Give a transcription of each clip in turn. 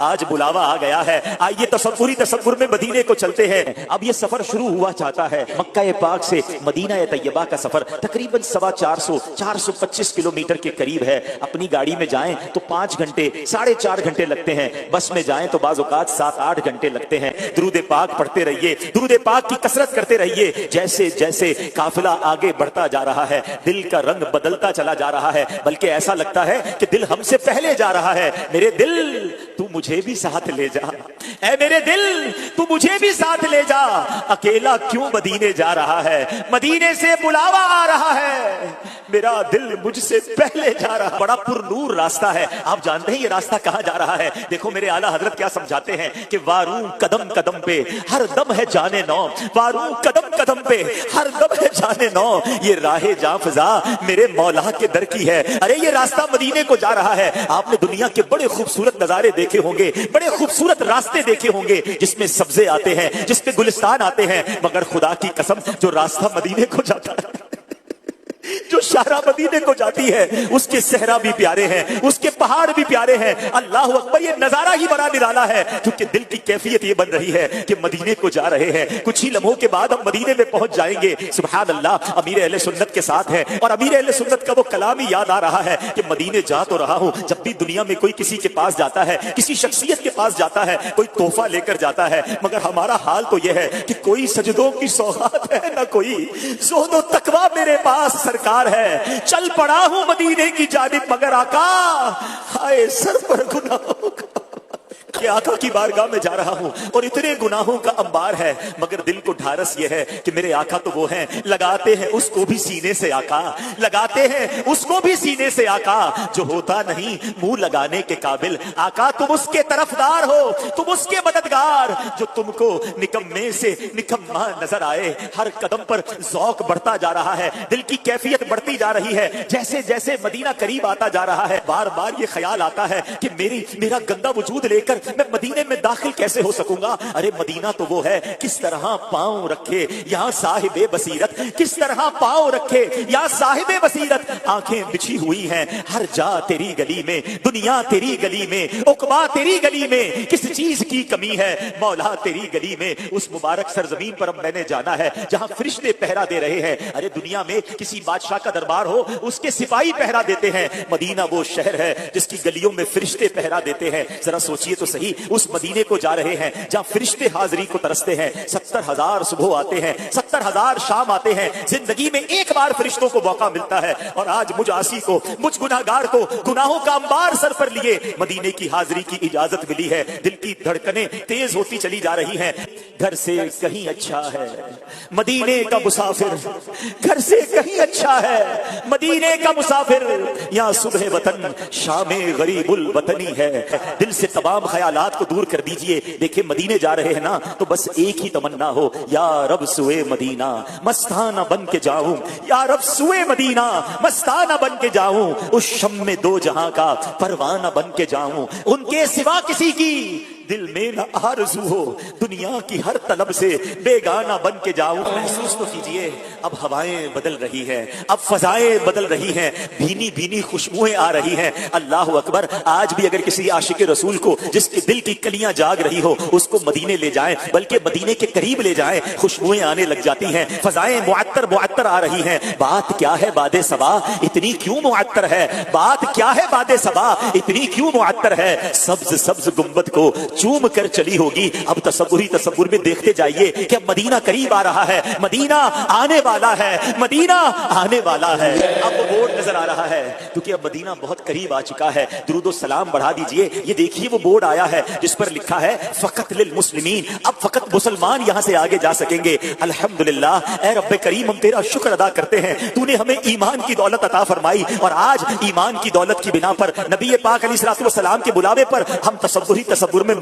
آج بلاوا آ گیا ہے، آئیے تصور میں مدینے کو چلتے ہیں۔ اب یہ سفر شروع ہوا چاہتا ہے، مکہ پاک سے مدینہ طیبہ کا سفر تقریباً 425 کلومیٹر کے قریب ہے۔ اپنی گاڑی میں جائیں تو 5 گھنٹے 4.5 گھنٹے لگتے ہیں، بس میں جائیں تو بعض اوقات 7-8 گھنٹے لگتے ہیں۔ درود پاک پڑھتے رہیے، درود پاک کی کثرت کرتے رہیے۔ جیسے جیسے قافلہ آگے بڑھتا جا رہا ہے، دل کا رنگ بدلتا چلا جا رہا ہے، بلکہ ایسا لگتا ہے کہ دل ہم سے پہلے جا رہا ہے۔ میرے دل تو مجھے بھی ساتھ لے جا، اے میرے دل تو مجھے بھی ساتھ لے جا، اکیلا کیوں مدینے جا رہا ہے؟ مدینے سے بلاوا آ رہا ہے، میرا دل مجھ سے پہلے جا رہا۔ بڑا پر نور راستہ ہے، آپ جانتے ہیں یہ راستہ کہاں جا رہا ہے؟ دیکھو میرے اعلیٰ حضرت کیا سمجھاتے ہیں کہ واروں قدم قدم پہ ہر دم ہے جانے نو، واروں قدم قدم پہ ہر دم ہے جانے نو، یہ راہ جاں فضا میرے مولا کے در کی ہے۔ ارے یہ راستہ مدینے کو جا رہا ہے۔ آپ نے دنیا کے بڑے خوبصورت نظارے دیکھے ہوں گے، بڑے خوبصورت راستے دیکھے ہوں گے جس میں سبزے آتے ہیں، جس میں گلستان آتے ہیں، مگر خدا کی قسم جو راستہ مدینے کو جاتا ہے، جو شاہراہ مدینے کو جاتی ہے، اس کے صحرا بھی پیارے ہیں، اس کے پہاڑ بھی پیارے ہیں۔ اللہ اکبر، یہ نظارہ ہی بڑا نرالا ہے، کیونکہ دل کی کیفیت یہ بن رہی ہے کہ مدینے کو جا رہے ہیں۔ کچھ ہی لمحوں کے بعد ہم مدینے میں پہنچ جائیں گے۔ سبحان اللہ، امیر اہل سنت کے ساتھ ہے، اور امیر اہل سنت کا وہ کلام ہی یاد آ رہا ہے کہ مدینے جا تو رہا ہوں، جب بھی دنیا میں کوئی کسی کے پاس جاتا ہے، کسی شخصیت کے پاس جاتا ہے، کوئی تحفہ لے کر جاتا ہے، مگر ہمارا حال تو یہ ہے کہ کوئی سجدوں کی سوغات ہے نہ کوئی زہد و تقویٰ میرے پاس سرکار ہے۔ چل پڑا ہوں مدینے کی جانب، مگر آقا ہائے سر پر گناہوں کا، کہ آقا کی بارگاہ میں جا رہا ہوں اور اتنے گناہوں کا انبار ہے، مگر دل کو ڈھارس یہ ہے کہ میرے آقا تو وہ ہیں، لگاتے ہیں اس کو بھی سینے سے آقا، لگاتے ہیں اس کو بھی سینے سے آقا، جو ہوتا نہیں منہ لگانے کے قابل۔ آقا تم اس کے طرفدار ہو، تم اس کے مددگار، جو تم کو نکمے سے نکما نظر آئے۔ ہر قدم پر ذوق بڑھتا جا رہا ہے، دل کی کیفیت بڑھتی جا رہی ہے۔ جیسے جیسے مدینہ قریب آتا جا رہا ہے، بار بار یہ خیال آتا ہے کہ میرا گندا وجود لے کر میں مدینے میں داخل کیسے ہو سکوں گا؟ ارے مدینہ تو وہ ہے، کس طرح پاؤں رکھے یہاں صاحب بصیرت، کس طرح پاؤں رکھے یہاں صاحب بصیرت۔ آنکھیں بچھی ہوئی ہیں ہر جا تیری گلی میں، دنیا تیری گلی میں، عقبہ تیری گلی میں، کس چیز کی کمی ہے مولا تیری گلی میں۔ اس مبارک سرزمین پر اب میں نے جانا ہے جہاں فرشتے پہرا دے رہے ہیں۔ ارے دنیا میں کسی بادشاہ کا دربار ہو، اس کے سپاہی پہرا دیتے ہیں، مدینہ وہ شہر ہے جس کی گلیوں میں فرشتے پہرا دیتے ہیں۔ ذرا سوچئے تو صحیح، اس مدینے کو جا رہے ہیں جہاں فرشتے حاضری کو ترستے ہیں۔ 70,000 صبح آتے ہیں، 70,000 شام آتے ہیں، زندگی میں ایک بار فرشتوں کو موقع ملتا ہے، اور آج مجھ عاصی کو، مجھ گناہگار کو گناہوں کا انبار سر پر لیے مدینے کی حاضری کی اجازت ملی ہے۔ دل کی دھڑکنیں تیز ہوتی چلی جا رہی ہیں۔ گھر سے کہیں اچھا ہے مدینے کا مسافر، گھر سے کہیں اچھا ہے مدینے کا مسافر، یہاں صبح وطن شام غریب الوطنی ہے۔ دل سے تمام خیالات کو دور کر دیجئے۔ دیکھیں مدینے جا رہے ہیں نا، تو بس ایک ہی تمنا ہو، یا رب سوئے مدینہ مستانہ بن کے جاؤں، یا رب سوئے مدینہ مستانہ بن کے جاؤں، اس شم میں دو جہاں کا پروانہ بن کے جاؤں، ان کے سوا کسی کی دل میں نہ آرزو ہو، دنیا کی ہر طلب سے بیگانہ بن کے جاؤں۔ محسوس تو کیجئے، اب ہوائیں بدل رہی ہیں، اب فضائیں بدل رہی ہیں، بھینی بھینی خوشبوئیں آ رہی ہیں۔ اللہ اکبر، آج بھی اگر کسی عاشق رسول کو جس کے دل کی کلیاں جاگ رہی ہو، اس کو مدینے لے جائیں، بلکہ مدینے کے قریب لے جائیں، خوشبوئیں آنے لگ جاتی ہیں، فضائیں معطر آ رہی ہیں۔ بات کیا ہے باد صبا اتنی کیوں معطر ہے؟ بات کیا ہے باد صبا اتنی کیوں معطر ہے؟ سبز سبز گنبد کو چوم کر چلی ہوگی۔ اب تصور میں دیکھتے جائیے کہ اب مدینہ قریب آ رہا ہے، مدینہ آنے والا ہے، مدینہ آنے والا ہے۔ اب بورڈ نظر آ رہا ہے کیونکہ اب مدینہ بہت قریب آ چکا ہے۔ درود و سلام بڑھا دیجئے، یہ دیکھیے وہ بورڈ آیا ہے جس پر لکھا ہے فقط للمسلمین، اب فقط مسلمان یہاں سے آگے جا سکیں گے۔ الحمدللہ، اے رب کریم، ہم تیرا شکر ادا کرتے ہیں، تو نے ہمیں ایمان کی دولت عطا فرمائی، اور آج ایمان کی دولت کی بنا پر نبی پاک علیہ الصلوۃ والسلام کے بلاوے پر ہم تصور میں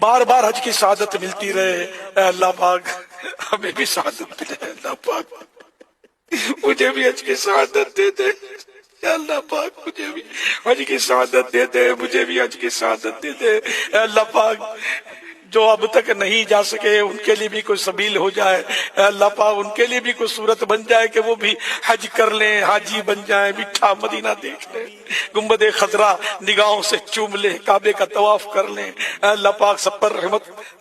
بار بار حج کی سعادت ملتی رہے، اے اللہ پاک ہمیں بھی سعادت ملے، اللہ پاک مجھے بھی حج کی سعادت دے دے، اے اللہ پاک مجھے بھی حج کی سعادت دے دے، مجھے بھی حج کی سعادت دے دے، اے اللہ پاک جو اب تک نہیں جا سکے ان کے لیے بھی کوئی سبیل ہو جائے، اے اللہ پاک ان کے لیے بھی کوئی صورت بن جائے کہ وہ بھی حج کر لیں، حاجی بن جائیں، میٹھا مدینہ دیکھ لیں، گنبد خضرا نگاہوں سے چوم لیں، کعبے کا طواف کر لیں، اے اللہ پاک سب پر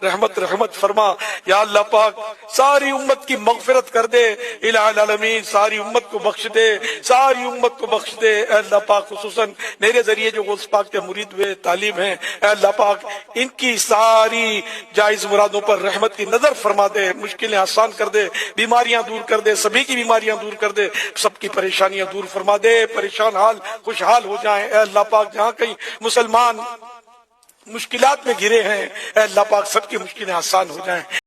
رحمت فرما، یا اللہ پاک ساری امت کی مغفرت کر دے، الہ العالمین ساری امت کو بخش دے، ساری امت کو بخش دے، اے اللہ پاک خصوصاً میرے ذریعے جو غوث پاک کے مرید ہوئے طالب ہیں، اے اللہ پاک ان کی ساری جائز مرادوں پر رحمت کی نظر فرما دے، مشکلیں آسان کر دے، بیماریاں دور کر دے، سبھی کی بیماریاں دور کر دے، سب کی پریشانیاں دور فرما دے، پریشان حال خوشحال ہو جائیں، اے اللہ پاک جہاں کہیں مسلمان مشکلات میں گھرے ہیں، اے اللہ پاک سب کی مشکلیں آسان ہو جائیں۔